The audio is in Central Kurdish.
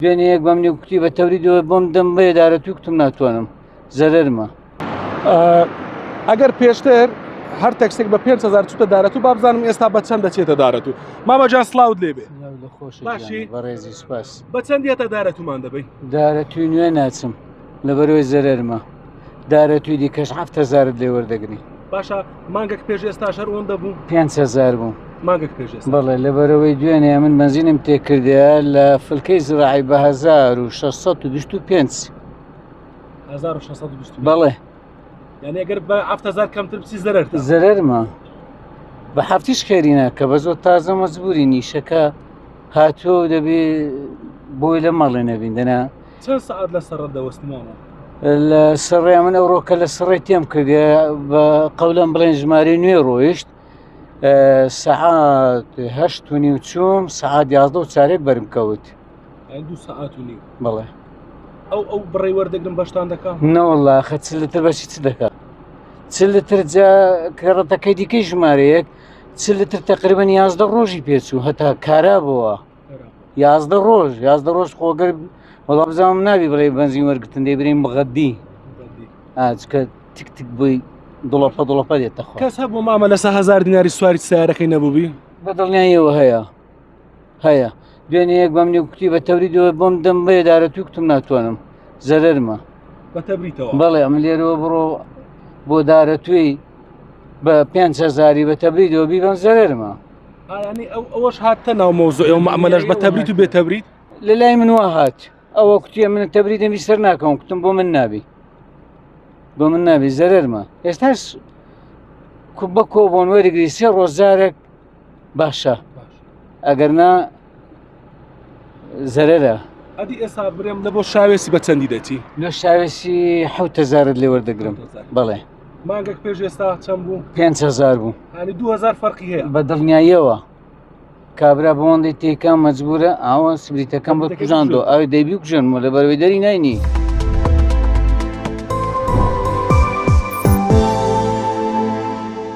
دوێنێ یەک بەم کوتی بە تەوریدەوە بۆم دەم بە ئێدارەتی کوتم ناتوانم زەرەرمە. ئەگەر پێشتر هەر تەکسێک بە 5,000 چوتە دارەت و با بزانم ئێستا بە چەند دەچێتە دارەت و مامەجان سلااوت لێبێ باشی بەڕێزی سپاس. بە چەند دێتە دارەتومان دەبەی؟ دارەتوی نوێ ناچم لەبەرەوەی زەرەرمە. دارەتوی دیکەش 7,000 لێ وەردەگری. باشە مانگەک پێش ئێستا شەر ئەوەن دەبوو 5,000 بوو. مانگەک پێش ئێستا. بەڵێ لەبەرەوەی دوێنێ من بەنزینم تێکردەیە لە فلکەی زراعی بە 1625. 1625. بەڵێ یعنی ئەگەر بە 7,000 کەمتر بچی زەرەرتە. زەرەرمە بە هەفتیش خێرینە کە بە زۆر تازە مەزبوری نیشەکە هاتووە دەبێ بۆی لە مەڵێ نەبیندەنا. چەند سەعات لە سەرڕە دەوەستمانە؟ لە سڕێ من ئەوڕۆکە لە سڕێ تێم کردێ بە قەولەم بڵێن ژمارە نوێ ڕۆیشت سەعات 8:30 چووم سەعات 11:04 بەرم کەوت. 2 ساعات و نیم. بڵێ ئەو بڕێ وەردەگرم بەشتان دەکەم؟ نەوەڵڵا خە چ لتر بەچی چ دەکات؟ چ لتر جا کەڕەتەکەی دیکەی ژمارەیەک چ لتر تقریبان 11 ڕۆژی پێچوو هەتا کارا بووە 11 ڕۆژ خۆگەر وەڵا بزانم نابی بڵێ بەنزین وەرگتن دەی برین بغەدی ئاچکە تیک بووی دڵەپە دێتە خۆ. کەس هەبوو مامە لە 100,000 دیناری سواری سیارەکەی نەبووبی؟ بەدڵنیاییەوە هەیە دوێنێ یەک بەم کوتی بە تەوریدەوە بۆم دەم بە ئێدارەتی کوتم ناتوانم زەرەرمە. بە تەبریتەوە؟ بەڵێ ئەم لێرەوە بڕۆ بۆ دارەتوی بە 5,000 بە تەبریدەوە بیبم زەرەرمە. ینی ئەوەش هاتە ناو مۆزۆ ئێوە مەعمەلەش بە تەبریت و بێ تەبریت؟ لە لای من وا هات ئەوە کوتیە من تەبریدەمی سەر ناکەم کوتم بۆ من نابی زەرەرمە. ئێستاش بە کۆ بۆن وەرەگری 3 ڕۆژارێک باشە ئەگەرنا زەرەرە. ئەدی ئێستا برێم لە بۆ شاوێسی بە چەندی دەچی؟ لە شاوێسی 7,000 لێ وەردەگرم. بەڵێ مانگەک پێش ئێستا چەند بوو؟ 5,000 بوو. ینی 2,000 فەرقی هەیە. بە دڵنیاییەوە کابرا بۆندی تێکان مەجبورە ئاوە سبریتەکەم بە کوژاندۆ ئاوی دەیبی کوژێنمە لە بەروەی دەری ناینی.